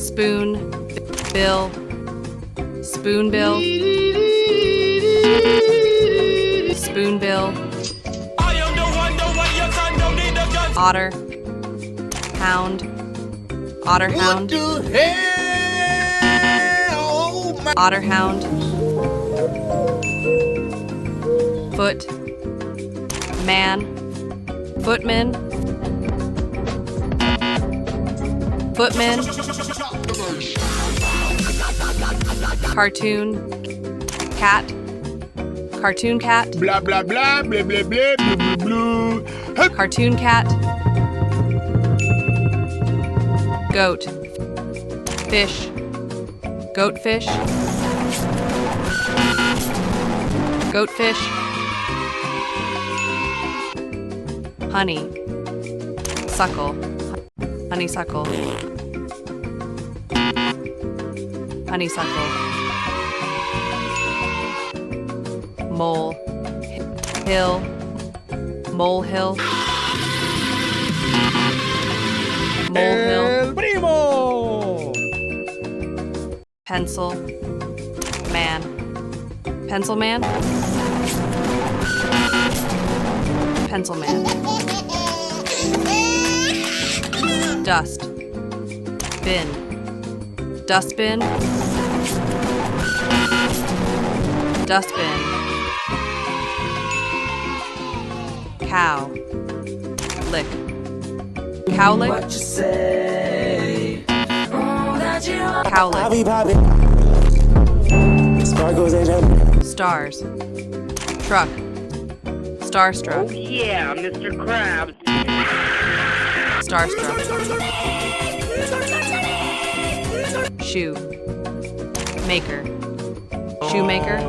spoon, bill, spoonbill, spoonbill, otter, hound, otter hound, otter hound, foot, man, footman, footman, cartoon, cat, cartoon cat, Blah blah blah blah blah blah blah blah blah. cartoon cat, goat, fish, goatfish, goatfish, honey, suckle, honeysuckle, honeysuckle, mole, hill, molehill, molehill, El primo. pencil, man, pencil man, pencil man, dust, bin, dustbin, dustbin, cow, lick, cowlick, cowlick, stars, truck, starstruck, Yeah, Mr. Krabs. starstruck, shoe, maker, shoemaker,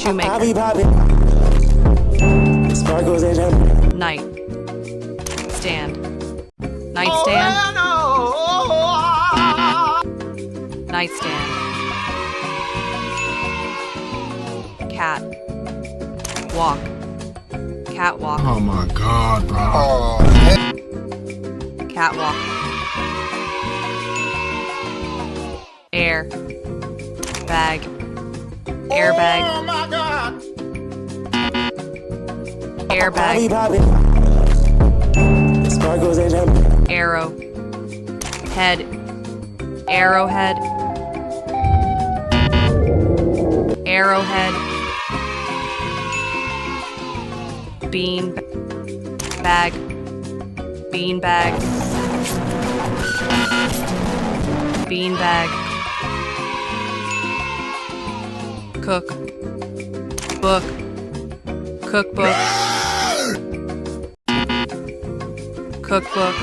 shoemaker, night, stand, nightstand, nightstand, cat, walk, catwalk, Oh my God, bro. catwalk, air, bag, airbag, Oh my God. airbag, arrow, head, arrowhead, arrowhead, bean bag, bean bag, bean bag, cook, book, cookbook, cookbook,